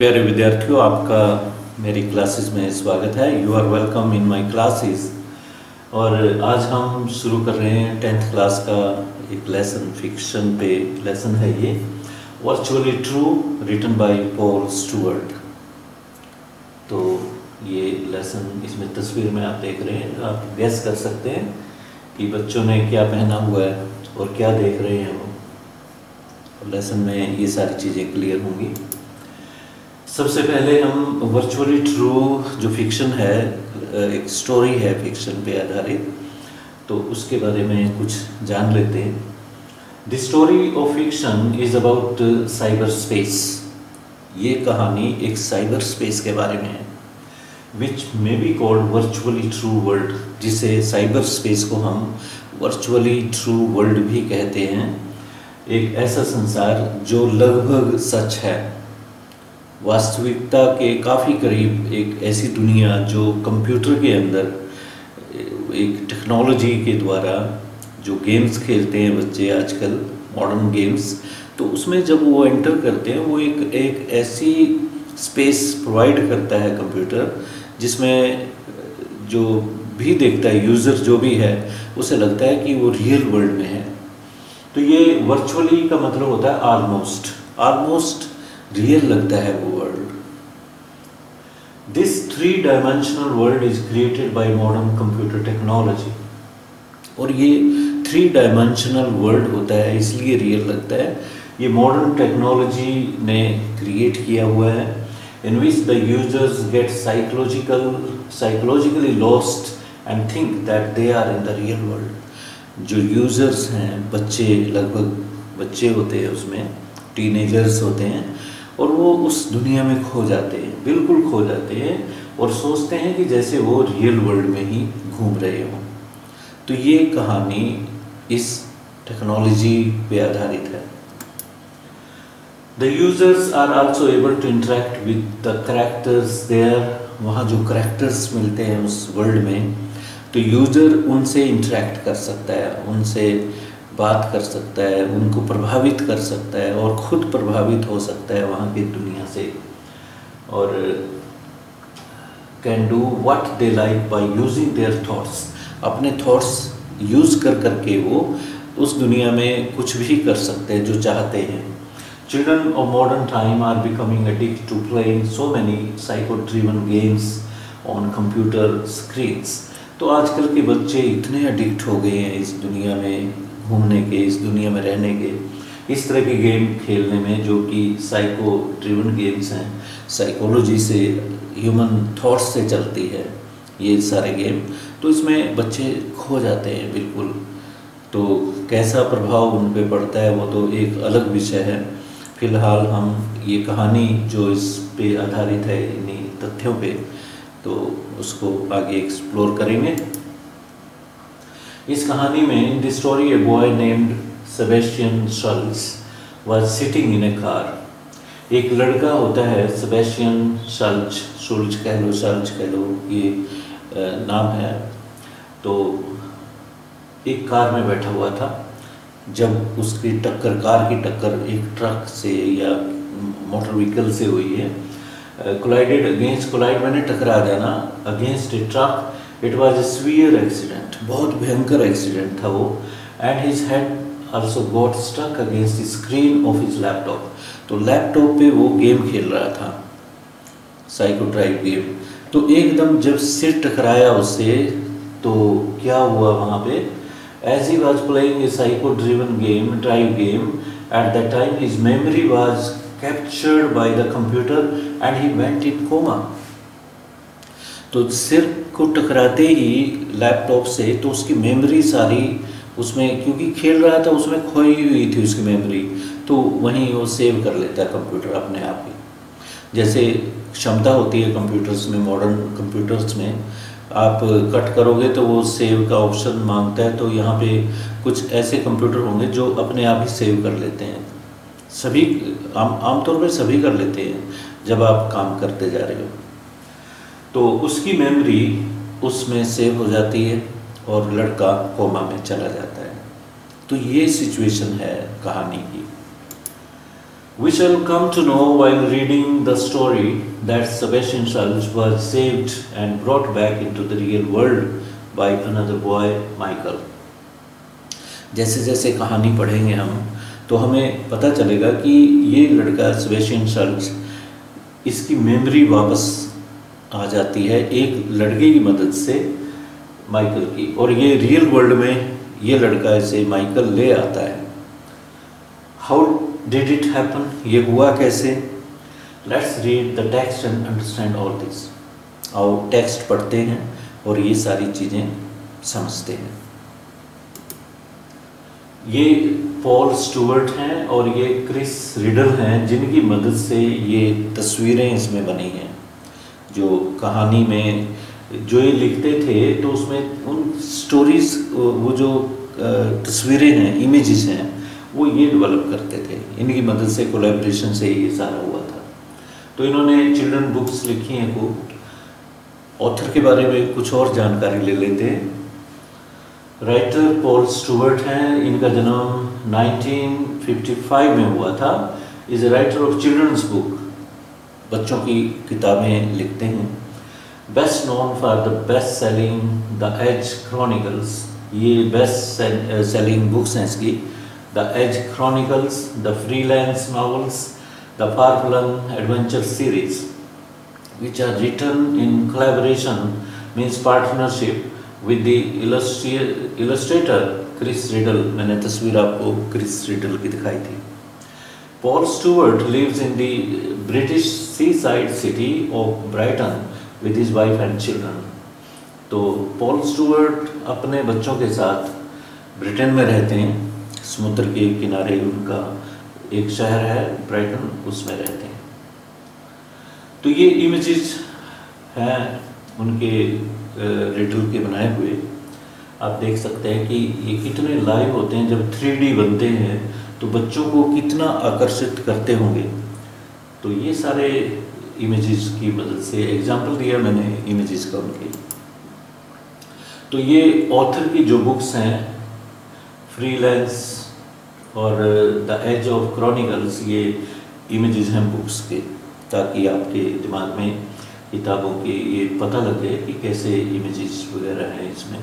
प्यारे विद्यार्थियों, आपका मेरी क्लासेस में स्वागत है। You are welcome in my classes. और आज हम शुरू कर रहे हैं 10th क्लास का एक लेसन, फिक्शन पे लेसन है ये, virtually true, written by Paul Stuart. तो ये लेसन, इसमें तस्वीर में आप देख रहे हैं, आप गेस कर सकते हैं कि बच्चों ने क्या पहना हुआ है और क्या देख रहे हैं वो। लेसन में ये सारी चीज़ें क्लियर होंगी। सबसे पहले हम वर्चुअली ट्रू जो फिक्शन है, एक स्टोरी है फिक्शन पे आधारित, तो उसके बारे में कुछ जान लेते हैं। The story of fiction is about cyber space. ये कहानी एक साइबर स्पेस के बारे में है, which may be called virtually true world, जिसे साइबर स्पेस को हम वर्चुअली ट्रू वर्ल्ड भी कहते हैं। एक ऐसा संसार जो लगभग सच है, वास्तविकता के काफ़ी करीब, एक ऐसी दुनिया जो कंप्यूटर के अंदर एक टेक्नोलॉजी के द्वारा जो गेम्स खेलते हैं बच्चे आजकल, मॉडर्न गेम्स, तो उसमें जब वो एंटर करते हैं वो एक ऐसी स्पेस प्रोवाइड करता है कंप्यूटर, जिसमें जो भी देखता है, यूज़र जो भी है, उसे लगता है कि वो रियल वर्ल्ड में है। तो ये वर्चुअली का मतलब होता है ऑलमोस्ट रियल लगता है वो world. This 3-dimensional world is created by modern computer technology. और ये 3-dimensional वर्ल्ड होता है, इसलिए रियल लगता है। ये मॉडर्न टेक्नोलॉजी ने क्रिएट किया हुआ है, in which the users get psychologically lost and think that they are in the real world. जो यूजर्स हैं, बच्चे, लगभग बच्चे होते हैं उसमें, टीनेजर्स होते हैं, और वो उस दुनिया में खो जाते हैं, बिल्कुल खो जाते हैं, और सोचते हैं कि जैसे वो रियल वर्ल्ड में ही घूम रहे हों। तो ये कहानी इस टेक्नोलॉजी पे आधारित है। The users are also able to interact with the characters there. वहाँ जो कैरेक्टर्स मिलते हैं उस वर्ल्ड में, तो यूजर उनसे इंटरेक्ट कर सकता है, उनसे बात कर सकता है, उनको प्रभावित कर सकता है, और खुद प्रभावित हो सकता है वहाँ की दुनिया से, और can do what they like by using their thoughts. अपने थॉट्स यूज़ कर करके वो उस दुनिया में कुछ भी कर सकते हैं जो चाहते हैं। Children of modern time are becoming addict to playing so many psycho driven games on computer screens. तो आजकल के बच्चे इतने एडिक्ट हो गए हैं इस दुनिया में घूमने के, इस दुनिया में रहने के, इस तरह के गेम खेलने में, जो कि साइको ड्रिवन गेम्स हैं, साइकोलॉजी से, ह्यूमन थॉट्स से चलती है ये सारे गेम। तो इसमें बच्चे खो जाते हैं बिल्कुल। तो कैसा प्रभाव उन पे पड़ता है वो तो एक अलग विषय है। फिलहाल हम ये कहानी जो इस पे आधारित है, इन्हीं तथ्यों पे, तो उसको आगे एक्सप्लोर करेंगे। इस कहानी में, in the story, a boy named Sebastian Schulz was sitting in a car. एक लड़का होता है सेबेस्टियन शुल्ज कह लो, ये नाम है। तो एक कार में बैठा हुआ था, जब उसकी टक्कर, कार की टक्कर एक ट्रक से या मोटर व्हीकल से हुई है। कोलाइड मैंने टकरा जाना, against a truck. It was a severe accident, बहुत भयंकर एक्सीडेंट था वो। And his head also got stuck against the screen of his laptop. तो लैपटॉप पे वो गेम खेल रहा था, साइको ड्राइव गेम। तो एकदम जब सिर टकराया उससे, तो क्या हुआ वहाँ पे, as he was playing a psycho driven game, drive game, at that time his memory was captured by the computer and he went in coma. तो सिर को टकराते ही लैपटॉप से, तो उसकी मेमोरी सारी उसमें, क्योंकि खेल रहा था, उसमें खोई हुई थी उसकी मेमोरी, तो वहीं वो सेव कर लेता है कंप्यूटर अपने आप ही। जैसे क्षमता होती है कंप्यूटर्स में, मॉडर्न कंप्यूटर्स में, आप कट करोगे तो वो सेव का ऑप्शन मांगता है। तो यहाँ पे कुछ ऐसे कंप्यूटर होंगे जो अपने आप ही सेव कर लेते हैं। सभी आमतौर पर सभी कर लेते हैं जब आप काम करते जा रहे हो। तो उसकी मेमोरी उसमें सेव हो जाती है और लड़का कोमा में चला जाता है। तो ये सिचुएशन है कहानी की। We shall come to know while reading the story that Sebastian Schultz was saved and brought back into the real world by another boy, Michael. जैसे जैसे कहानी पढ़ेंगे हम तो हमें पता चलेगा कि ये लड़का सेबेस्टियन शाल्ट्ज़, इसकी मेमोरी वापस आ जाती है एक लड़के की मदद से, माइकल की, और ये रियल वर्ल्ड में ये लड़का इसे माइकल ले आता है। हाउ डिड इट हैपन, ये हुआ कैसे? Let's read the text and understand all this. आओ टेक्स्ट पढ़ते हैं और ये सारी चीज़ें समझते हैं। ये पॉल स्टुअर्ट हैं और ये क्रिस रिडल हैं, जिनकी मदद से ये तस्वीरें इसमें बनी हैं। जो कहानी में जो ये लिखते थे तो उसमें उन स्टोरीज, वो जो तस्वीरें हैं, इमेजेस हैं, वो ये डेवलप करते थे। इनकी मदद से, कोलैबोरेशन से ये सारा हुआ था। तो इन्होंने चिल्ड्रन बुक्स लिखी हैं खूब। ऑथर के बारे में कुछ और जानकारी ले लेते हैं। राइटर पॉल स्टुअर्ट हैं, इनका जन्म 1955 में हुआ था। Is a writer of children's book, बच्चों की किताबें लिखते हैं। Best known for the best selling the Edge Chronicles, ये बेस्ट सेलिंग बुक्स हैं इसकी। The Edge Chronicles, the freelance novels, the far-flung adventure series which are written in collaboration, means partnership with the illustrator Chris Riddle। मैंने तस्वीर आपको Chris riddle की दिखाई थी। Paul Stewart lives in the British seaside city of Brighton with his wife and children। तो Paul Stuart अपने बच्चों के साथ ब्रिटेन में रहते हैं। समुद्र के किनारे उनका एक शहर है ब्राइटन, उसमें रहते हैं। तो ये इमेजेस हैं उनके रिडल के बनाए हुए। आप देख सकते हैं कि ये कितने लाइव होते हैं। जब 3D बनते हैं तो बच्चों को कितना आकर्षित करते होंगे। तो ये सारे इमेजेस की मदद से एग्जाम्पल दिया मैंने इमेजेस का उनके। तो ये ऑथर की जो बुक्स हैं, फ्रीलांस और द एज ऑफ क्रॉनिकल्स, ये इमेजेस हैं बुक्स के, ताकि आपके दिमाग में किताबों के ये पता लगे कि कैसे इमेजेस वगैरह हैं इसमें।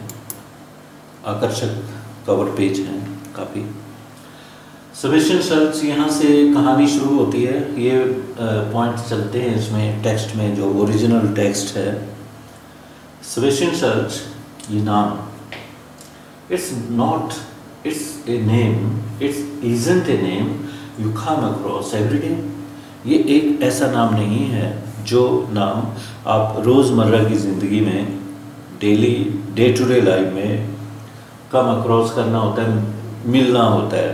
आकर्षक कवर पेज हैं काफ़ी। सेबेस्टियन शाल्ट्ज़, यहाँ से कहानी शुरू होती है। ये पॉइंट चलते हैं इसमें टेक्स्ट में, जो ओरिजिनल टेक्स्ट है। सेबेस्टियन शाल्ट्ज़, ये नाम, it's not, it's a name, it's isn't a name you come across every day. ये एक ऐसा नाम नहीं है जो नाम आप रोज़मर्रा की ज़िंदगी में, daily day to day life में कम अक्रॉस करना होता है, मिलना होता है।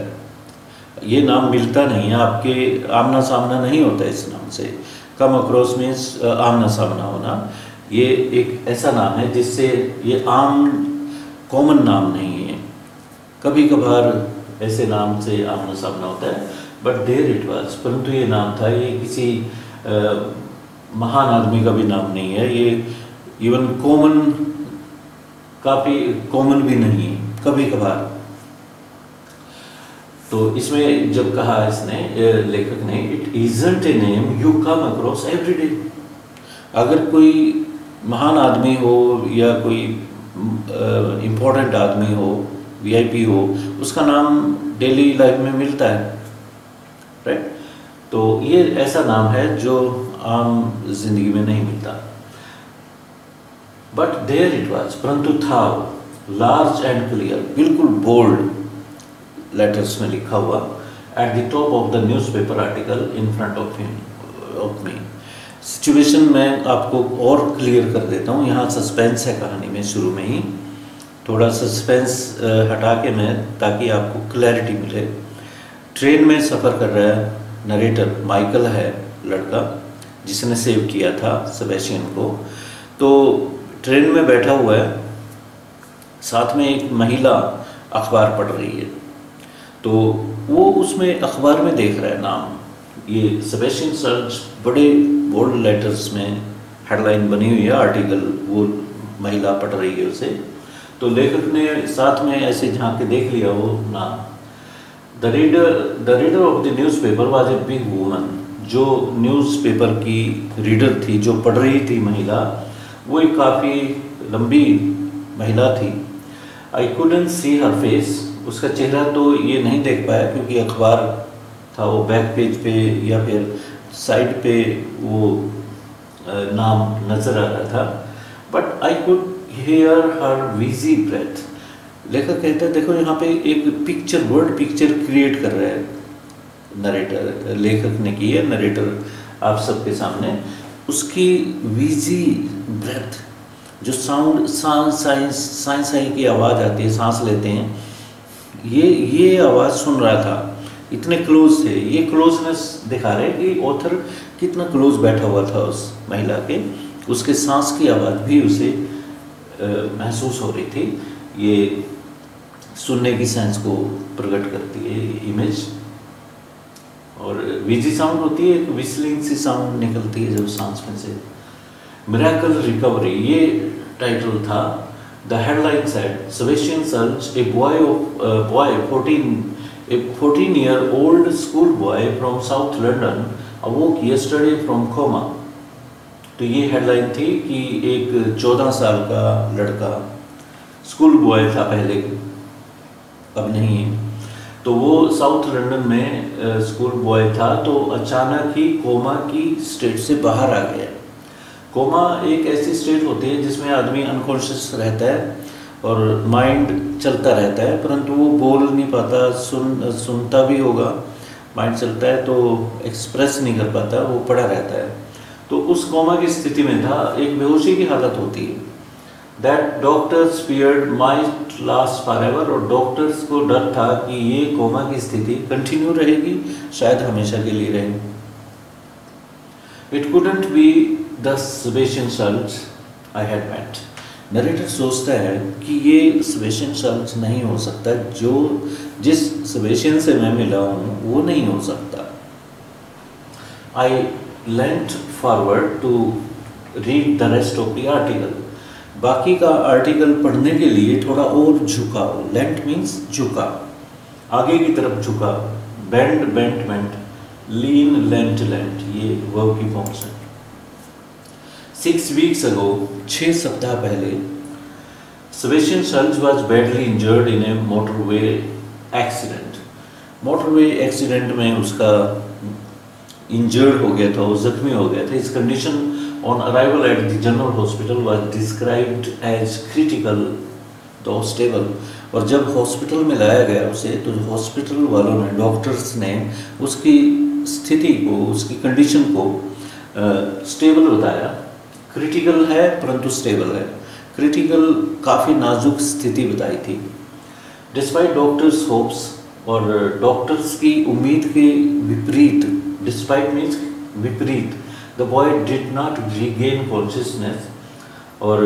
ये नाम मिलता नहीं है, आपके आमना सामना नहीं होता इस नाम से। कम अक्रॉस मीन्स आमना सामना होना। ये एक ऐसा नाम है जिससे, ये आम कॉमन नाम नहीं है। कभी कभार ऐसे नाम से आमना सामना होता है, बट देयर इट वाज, परंतु ये नाम था। ये किसी महान आदमी का भी नाम नहीं है। ये इवन कॉमन, काफ़ी कॉमन भी नहीं है, कभी कभार। तो इसमें जब कहा इसने, लेखक ने, it isn't a name you come across every day. अगर कोई महान आदमी हो या कोई इम्पोर्टेंट आदमी हो, VIP हो, उसका नाम डेली लाइफ में मिलता है, राइट। तो ये ऐसा नाम है जो आम जिंदगी में नहीं मिलता। बट देयर इट वाज, परंतु था, लार्ज एंड क्लियर, बिल्कुल बोल्ड लेटर्स में लिखा हुआ, at the top of the newspaper article in front of me. Situation में आपको और क्लियर कर देता हूँ। यहाँ सस्पेंस है कहानी में, शुरू में ही थोड़ा सस्पेंस हटा के मैं, ताकि आपको क्लैरिटी मिले। ट्रेन में सफ़र कर रहा है नरेटर, माइकल है लड़का जिसने सेव किया था सेबेस्टियन को। तो ट्रेन में बैठा हुआ है, साथ में एक महिला अखबार पढ़ रही है। तो वो उसमें अखबार में देख रहा है नाम, ये सेबेस्टियन शाल्ट्ज़, बड़े बोल्ड लेटर्स में हेडलाइन बनी हुई है, आर्टिकल, वो महिला पढ़ रही है उसे। तो लेखक ने साथ में ऐसे झांक के देख लिया वो नाम। The reader of the newspaper was a big woman. जो न्यूज़पेपर की रीडर थी, जो पढ़ रही थी महिला, वो एक काफ़ी लंबी महिला थी। I couldn't see her face. उसका चेहरा तो ये नहीं देख पाया क्योंकि अखबार था, वो बैक पेज पे या फिर साइड पे वो नाम नज़र आ रहा था। But I could hear her wheezy breath. लेखक कहता है, देखो यहाँ पे एक पिक्चर, वर्ड पिक्चर क्रिएट कर रहा है नरेटर, लेखक ने की है, नरेटर आप सबके सामने। उसकी विजी ब्रेथ, जो साउंड साइंस की आवाज़ आती है, सांस लेते हैं, ये आवाज़ सुन रहा था। इतने क्लोज थे, ये क्लोजनेस दिखा रहे कि ऑथर कितना क्लोज बैठा हुआ था उस महिला के। उसके सांस की आवाज़ भी उसे महसूस हो रही थी। ये सुनने की सेंस को प्रकट करती है इमेज। और विजी साउंड होती है, एक विस्लिंग सी साउंड निकलती है जब सांस में से। मिरेकल रिकवरी, ये टाइटल था। The headline said, Sebastian search, a boy 14-year-old school boy from South London awoke yesterday from coma। तो ये हेडलाइन थी कि एक 14 साल का लड़का, स्कूल बॉय था पहले, अब नहीं है, तो वो साउथ लंदन में स्कूल बॉय था, तो अचानक ही कोमा की स्टेट से बाहर आ गया। कोमा एक ऐसी स्टेट होती है जिसमें आदमी अनकॉन्शियस रहता है और माइंड चलता रहता है, परंतु वो बोल नहीं पाता, सुनता भी होगा, माइंड चलता है तो एक्सप्रेस नहीं कर पाता, वो पड़ा रहता है। तो उस कोमा की स्थिति में था, एक बेहोशी की हालत होती है। That doctors feared might last forever, और डॉक्टर्स को डर था कि ये कोमा की स्थिति कंटिन्यू रहेगी, शायद हमेशा के लिए रहेगी। It couldn't be the Sebastian search I had met. Narrator सोचता है कि ये सेबेस्टियन सर्च नहीं हो सकता, जो जिस सेबेस्टियन से मैं मिला हूँ वो नहीं हो सकता। I leant forward to read the rest of the article. बाकी का आर्टिकल पढ़ने के लिए थोड़ा और झुका। लेंट मीन्स झुका, आगे की तरफ झुका। बेंड, बेंट, बेंट, लीन, लेंट, लेंट, ये वर्ब की फॉर्म्स हैं। 6 weeks ago, 6 सप्ताह पहले, Sebastian search was badly injured in A motorway accident. Motorway accident में उसका इंजर्ड हो गया था, वो जख्मी हो गया था। His condition on arrival at the general hospital was described as critical तो स्टेबल। और जब हॉस्पिटल में लाया गया उसे, तो हॉस्पिटल वालों ने, डॉक्टर्स ने उसकी स्थिति को, उसकी कंडीशन को स्टेबल बताया। क्रिटिकल है परंतु स्टेबल है। क्रिटिकल काफ़ी नाजुक स्थिति बताई थी। डिस्पाइट डॉक्टर्स होप्स, और डॉक्टर्स की उम्मीद के विपरीत, डिस्पाइट मीन्स विपरीत, the boy did not regain consciousness, और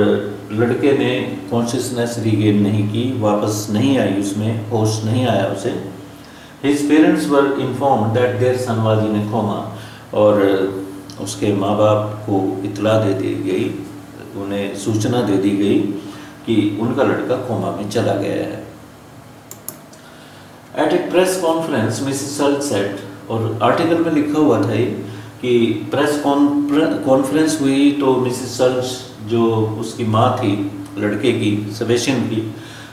लड़के ने कॉन्शियसनेस रीगेन नहीं की, वापस नहीं आई, उसमें होश नहीं आया उसे। His parents were informed that their son was in a coma, और उसके माँ बाप को इतला दे दी गई, उन्हें सूचना दे दी गई कि उनका लड़का कोमा में चला गया है। At a press conference Mrs Search said, और आर्टिकल में लिखा हुआ था ये कि प्रेस कॉन्फ्रेंस हुई तो मिसेस सर्च, जो उसकी माँ थी लड़के की, सेबेस्टियन की,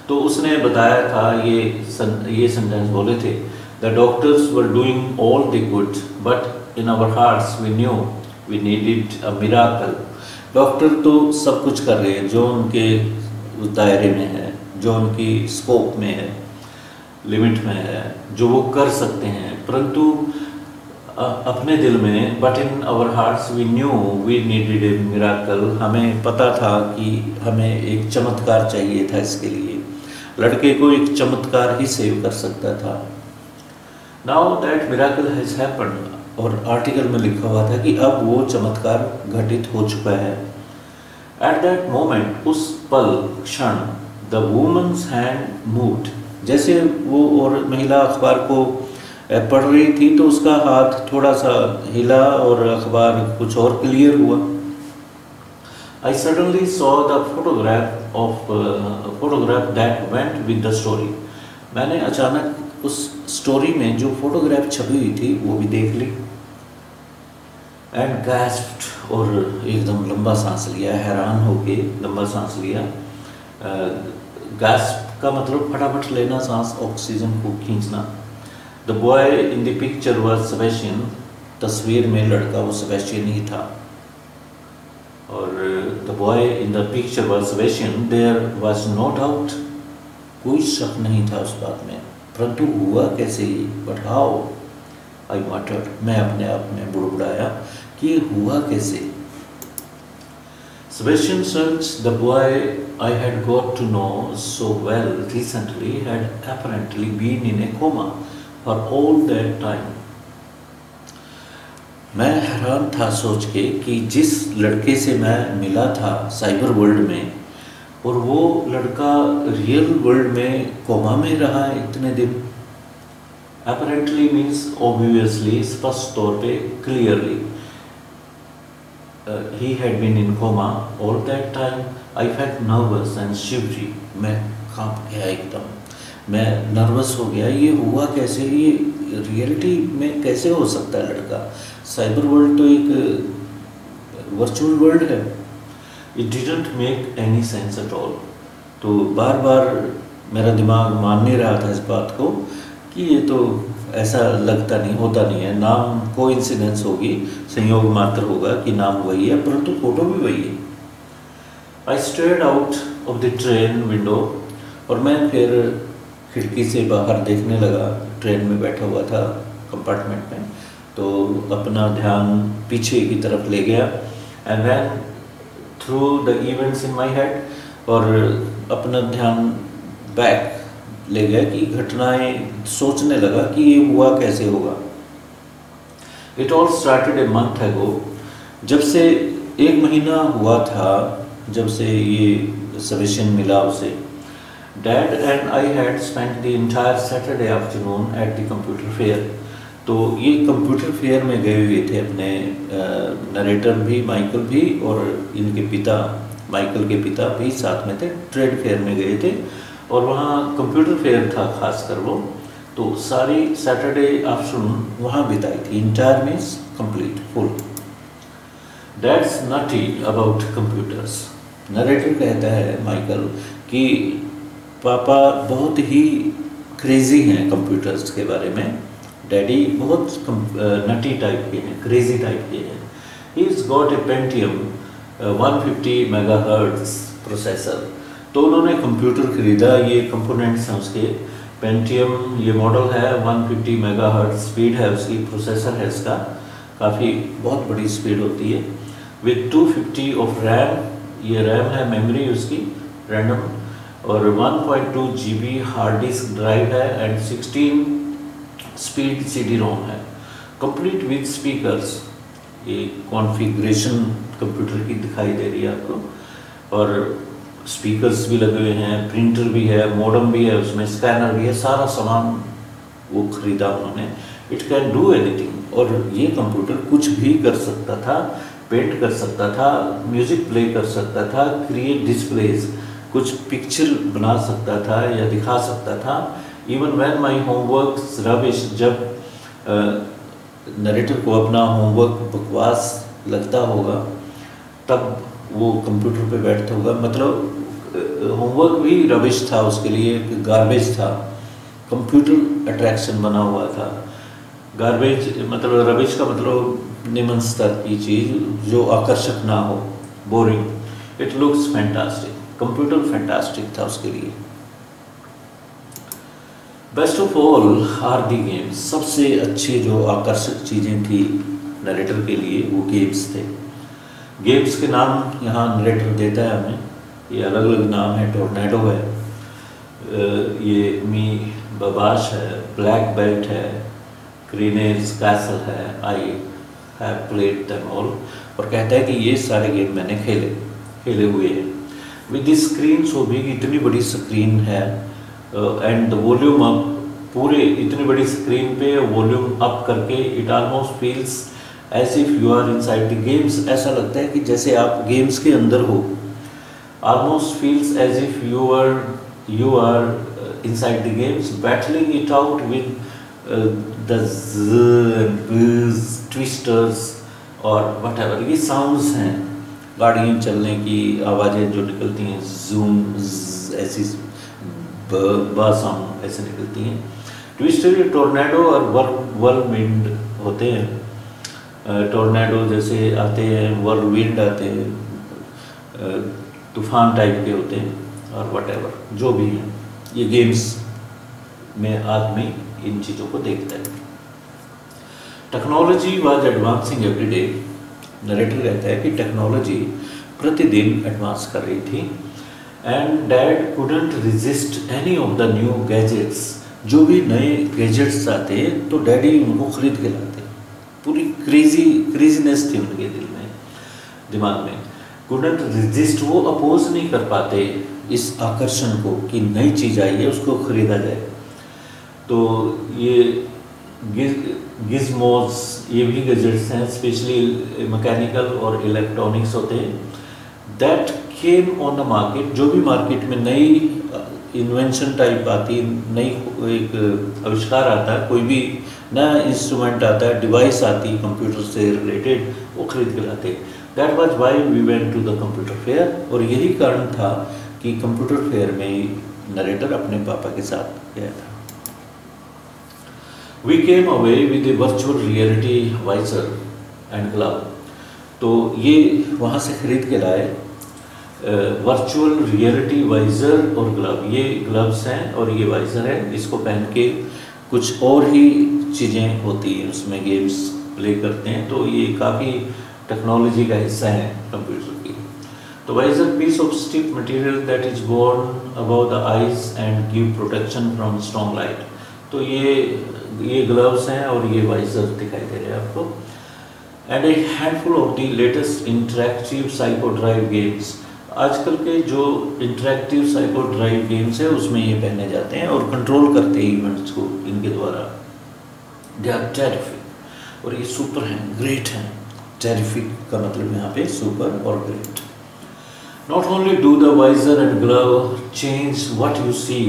तो उसने बताया था, ये सेंटेंस बोले थे, the doctors were doing all they could but in our hearts we knew we needed a miracle। Doctor तो सब कुछ कर रहे हैं जो उनके दायरे में है, जो उनकी स्कोप में है, लिमिट में है, जो वो कर सकते हैं, परंतु अपने दिल में, but in our hearts we knew we needed a miracle, हमें पता था कि हमें एक चमत्कार चाहिए था। इसके लिए लड़के को एक चमत्कार ही सेव कर सकता था। Now that miracle has happened, और आर्टिकल में लिखा हुआ था कि अब वो चमत्कार घटित हो चुका है। एट दैट मोमेंट, उस पल, क्षण, द वुमन्स हैंड मूव्ड, जैसे वो और महिला अखबार को पढ़ रही थी तो उसका हाथ थोड़ा सा हिला और अखबार कुछ और क्लियर हुआ। I suddenly saw the photograph that went with the story. मैंने अचानक उस स्टोरी में जो फोटोग्राफ छपी हुई थी वो भी देख ली एंड गैस्प्ड, और एकदम लंबा सांस लिया, हैरान होके लंबा सांस लिया। गैस्प का मतलब फटाफट लेना सांस, ऑक्सीजन को खींचना। The boy in the picture was Sebastian, तस्वीर में लड़का वो सेबेस्टियन ही था। और the boy in the picture was Sebastian, there was no doubt, कोई शक नहीं था उस बात में। परंतु हुआ कैसे, बट हाउ, आई मटर्ड, मैं अपने आप में बुड़बुड़ाया कि ये हुआ कैसे। Sebastian Search, the boy I had got to know so well recently, had apparently been in a coma for all that time. मैं हैरान था सोच के कि जिस लड़के से मैं मिला था साइबर वर्ल्ड में, और वो लड़का रियल वर्ल्ड में कोमा में रहा है इतने दिन। Apparently means obviously, स्पष्ट तौर पे, clearly. He had been in coma all that time. I felt nervous and shivery. मैं कांप गया एकदम, मैं नर्वस हो गया। ये हुआ कैसे, ये रियलिटी में कैसे हो सकता है लड़का? साइबर वर्ल्ड तो एक वर्चुअल वर्ल्ड है। It didn't make any sense at all. तो बार बार मेरा दिमाग मान नहीं रहा था इस बात को कि ये तो ऐसा लगता नहीं, होता नहीं है। नाम कोइंसिडेंस होगी, संयोग मात्र होगा कि नाम वही है, परंतु फोटो भी वही है। I stared out of the train window, और मैं फिर खिड़की से बाहर देखने लगा। ट्रेन में बैठा हुआ था कंपार्टमेंट में, तो अपना ध्यान पीछे की तरफ ले गया and then through the events in my head, और अपना ध्यान बैक ले गया कि घटनाएं, सोचने लगा कि ये हुआ कैसे होगा। It all started a month ago, जब से 1 महीना हुआ था जब से ये सजेशन मिला उसे। Dad and I had spent the entire Saturday afternoon at the computer fair. तो ये कंप्यूटर फेयर में गए हुए थे अपने नरेटर भी, माइकल भी, और इनके पिता, माइकल के पिता भी साथ में थे। ट्रेड फेयर में गए थे और वहाँ कंप्यूटर फेयर था खासकर वो, तो सारी सैटरडे आफ्टरनून वहाँ बिताई थी। Entire means complete, full. That's nutty about computers, narrator कहता है माइकल कि पापा बहुत ही क्रेजी हैं कंप्यूटर्स के बारे में। डैडी बहुत नटी टाइप के हैं, क्रेजी टाइप के हैं। He is got a Pentium 150 megahertz processor. तो उन्होंने कंप्यूटर खरीदा, ये कंपोनेंट्स हैं उसके। पेंटियम ये मॉडल है, 150 मेगाहर्ट्ज स्पीड है उसकी, प्रोसेसर है इसका, काफ़ी बहुत बड़ी स्पीड होती है। विद 250 ऑफ रैम, ये रैम है मेमोरी उसकी रैंडम, और 1.2 GB हार्ड डिस्क ड्राइव है एंड 16 स्पीड CD रोम है। कंप्लीट विद स्पीकर्स, ये कॉन्फ़िगरेशन कंप्यूटर की दिखाई दे रही है आपको, और स्पीकर्स भी लगे हुए हैं, प्रिंटर भी है, मॉडम भी है उसमें, स्कैनर भी है, सारा सामान वो खरीदा उन्होंने। इट कैन डू एनीथिंग, और ये कंप्यूटर कुछ भी कर सकता था, पेंट कर सकता था, म्यूजिक प्ले कर सकता था, क्रिएट डिस्प्लेज, कुछ पिक्चर बना सकता था या दिखा सकता था। Even when my homework rubbish, जब नरेटर को अपना होमवर्क बकवास लगता होगा तब वो कंप्यूटर पे बैठता होगा। मतलब होमवर्क भी रबिश था उसके लिए, गार्बेज था, कंप्यूटर अट्रैक्शन बना हुआ था। गार्बेज मतलब रबिश का मतलब निम्न स्तर की चीज़ जो आकर्षक ना हो, boring. It looks fantastic, computer fantastic था उसके लिए। Best of all are the games, सबसे अच्छी जो आकर्षक चीज़ें थी नरेटर के लिए वो गेम्स थे। गेम्स के नाम यहाँ नरेटर देता है हमें, ये अलग अलग नाम है। टोर्नेडो है, ये मी बबाश है, ब्लैक बेल्ट है, ग्रीनेज कैसल है, I have played them all. और कहता है कि ये सारे गेम मैंने खेले हुए हैं। With this screen so big, इतनी बड़ी स्क्रीन है, एंड द वॉल्यूम अप, पूरे इतनी बड़ी स्क्रीन पे वॉल्यूम अप करके, it almost feels as if you are inside the games, ऐसा लगता है कि जैसे आप गेम्स के अंदर हो। Almost feels as if you are inside the games, battling it out with the z and b's, twisters और whatever ये sounds हैं, गाड़ियाँ चलने की आवाज़ें जो निकलती हैं, zoom ऐसी बा साउंड ऐसे निकलती हैं। ट्विस्टर टोर्नेडो और व्हर्लविंड होते हैं। टोर्नेडो जैसे आते हैं, व्हर्लविंड आते हैं, तूफान टाइप के होते हैं और व्हाटएवर जो भी है, ये गेम्स में आदमी इन चीज़ों को देखता है। Technology was advancing every day. Narrator कहता है कि टेक्नोलॉजी प्रतिदिन एडवांस कर रही थी and dad couldn't resist any of the new gadgets. जो भी नए गैजेट्स आते तो डैडी उनको खरीद के लाते। पूरी क्रेजीनेस थी उनके दिमाग में। कुडंट रेजिस्ट, वो अपोज नहीं कर पाते इस आकर्षण को कि नई चीज़ आई है उसको खरीदा जाए। तो ये गिज़मोज, ये भी गैजेट्स हैं, स्पेशली मैकेनिकल और इलेक्ट्रॉनिक्स होते हैं, that came on the market. जो भी मार्केट में नई इन्वेंशन टाइप आती, नई एक आविष्कार आता है, कोई भी नया इंस्ट्रूमेंट आता है, डिवाइस आती कंप्यूटर से रिलेटेड, वो खरीद के लाते। That was why we went to the computer fair. और यही कारण था कि कंप्यूटर फेयर में नरेटर अपने पापा के साथ गया था। We came away with a virtual reality visor and glove. तो ये वहाँ से खरीद के लाए वर्चुअल रियलिटी वाइजर और ग्लव। ये ग्लव्स हैं और ये वाइजर है। इसको पहन के कुछ और ही चीज़ें होती हैं, उसमें गेम्स प्ले करते हैं। तो ये काफ़ी टेक्नोलॉजी का हिस्सा है कंप्यूटर की। तो visor piece of stiff material that is borne about the eyes and give protection from strong light. तो ये ग्लव्स हैं और ये वाइजर दिखाई दे रहे हैं आपको। And A handful of the latest interactive psycho drive games. आजकल के जो इंटरेक्टिव साइको ड्राइव गेम्स है उसमें ये पहने जाते हैं और कंट्रोल करते हैं इवेंट्स को इनके द्वारा। दे आर टेरिफिक, और ये सुपर हैं, ग्रेट हैं। टेरिफिक का मतलब यहाँ पे सुपर और great. Not only do the visor and glove change what you see.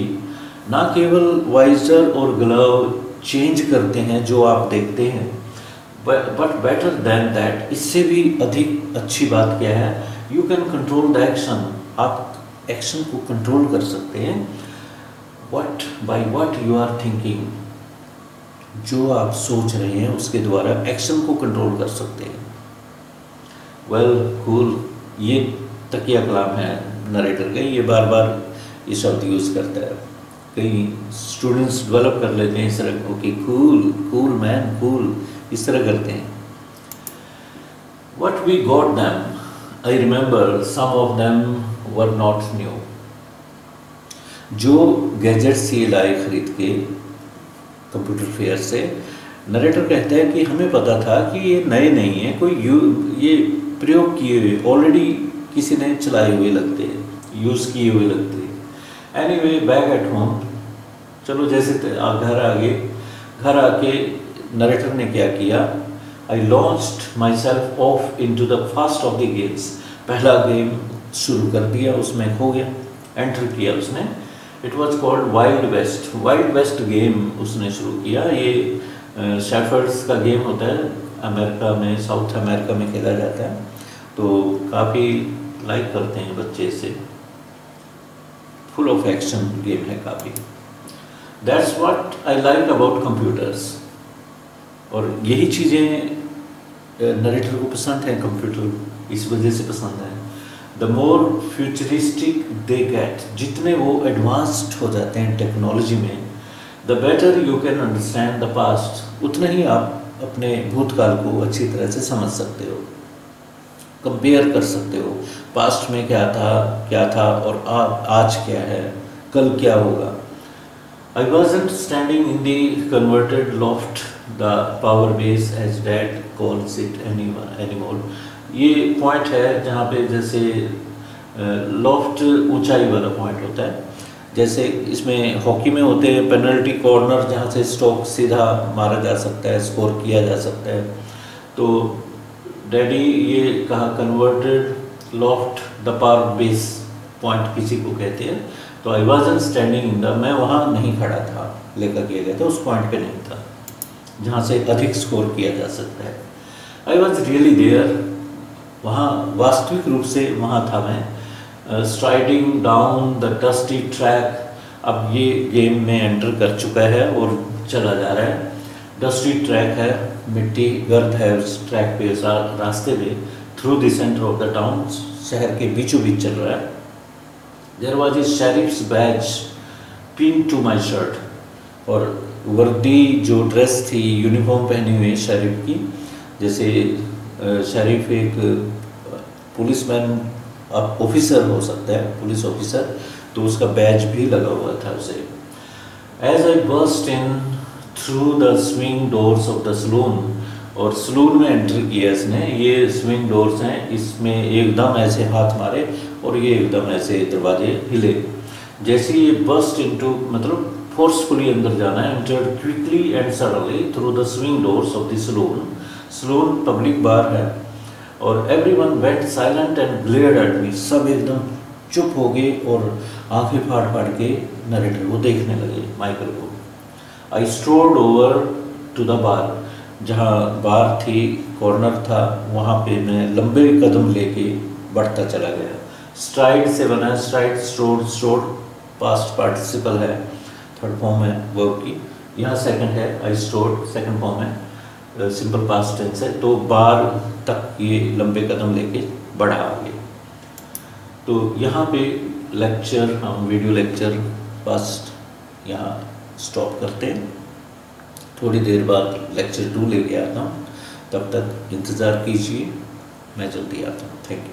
ना केवल वाइजर और ग्लव चेंज करते हैं जो आप देखते हैं, बट बेटर देन दैट, इससे भी अधिक अच्छी बात क्या है, you can control the action. आप एक्शन को कंट्रोल कर सकते हैं। What by what you are thinking, जो आप सोच रहे हैं उसके द्वारा एक्शन को कंट्रोल कर सकते हैं। वेल कूल, ये तकिया कलाम है नरेटर का, ये बार बार ये शब्द यूज़ करता है। कई स्टूडेंट्स डेवलप कर लेते हैं इस तरह को कि कूल कूल मैन कूल, इस तरह करते हैं। What we got them, I remember some of them were not new. जो गैजेट्स ये लाए खरीद के कंप्यूटर फेयर से, नरेटर कहता है कि हमें पता था कि ये नए नहीं हैं, ये प्रयोग किए हुए, ऑलरेडी किसी ने चलाए हुए लगते हैं, यूज़ किए हुए लगते हैं। एनीवे बैक एट होम, चलो जैसे घर आके नरेटर ने क्या किया, I launched myself off into the first of the games. पहला गेम शुरू कर दिया, उसमें खो गया, एंटर किया उसने। It was called Wild West. Wild West game उसने शुरू किया। ये शेफर्ड्स का गेम होता है, अमेरिका में, साउथ अमेरिका में खेला जाता है, तो काफ़ी लाइक करते हैं बच्चे इसे। फुल ऑफ एक्शन गेम है काफ़ी। That's what I like about computers. और यही चीज़ें नरेटर को पसंद है कंप्यूटर, इस वजह से पसंद है। The more futuristic they get, जितने वो एडवांस्ड हो जाते हैं टेक्नोलॉजी में, the better you can understand the past, उतना ही आप अपने भूतकाल को अच्छी तरह से समझ सकते हो, कंपेयर कर सकते हो। पास्ट में क्या था और आज क्या है, कल क्या होगा। I wasn't standing in the converted loft, the power base as Dad calls it anymore. ये पॉइंट है जहाँ पे जैसे लॉफ्ट ऊंचाई वाला पॉइंट होता है, जैसे इसमें हॉकी में होते हैं पेनल्टी कॉर्नर, जहाँ से स्ट्रोक सीधा मारा जा सकता है, स्कोर किया जा सकता है। तो डैडी ये कहा converted loft the power base point किसी को कहते हैं, तो आई वॉजन स्टैंडिंग इन द, मैं वहाँ नहीं खड़ा था, लेकर किया गया था उस पॉइंट पे नहीं था जहाँ से अधिक स्कोर किया जा सकता है। आई वॉज रियली देयर, वहाँ वास्तविक रूप से वहाँ था मैं। Striding down the dusty track, अब ये गेम में एंटर कर चुका है और चला जा रहा है। डस्टी ट्रैक है, मिट्टी गर्द है उस ट्रैक पे, रास्ते पे, through the centre of the town, शहर के बीचों बीच चल रहा है। There was a sheriff's badge pin to my shirt, और वर्दी जो ड्रेस थी, यूनिफॉर्म पहनी हुई शेरिफ की, जैसे शेरिफ एक पुलिसमैन ऑफिसर हो सकता है, पुलिस ऑफिसर, तो उसका बैज भी लगा हुआ था उसे। As I burst in through the swing doors of the saloon, और सलून में एंटर किया इसने, ये स्विंग डोर्स हैं, इसमें एकदम ऐसे हाथ मारे और ये एकदम ऐसे दरवाजे हिले। जैसे ये बर्स्ट इनटू मतलब फोर्सफुली अंदर जाना है, entered quickly and suddenly through the swing doors of the saloon. Saloon public bar है, और everyone went silent and glared at me, सब एकदम चुप हो गए और आंखें फाड़ फाड़ के नरेटर को देखने लगे, माइकल को। आई स्ट्रोल्ड ओवर टू द बार, जहाँ बार थी, कॉर्नर था, वहाँ पे मैं लंबे कदम लेके बढ़ता चला गया। स्ट्राइड से बना, STRIDE, strode, strode past participle है, थर्ड फॉर्म है वर्ब की, यहाँ सेकंड है, आई स्ट्रोड सेकंड फॉर्म है, सिंपल पास्ट टेंस है। तो बार तक ये लंबे कदम लेके बढ़ा आगे। तो यहाँ पे लेक्चर, हम वीडियो लेक्चर फर्स्ट यहाँ स्टॉप करते हैं, थोड़ी देर बाद लेक्चर 2 लेके आता हूँ, तब तक इंतज़ार कीजिए, मैं जल्दी आता हूँ। Thank you.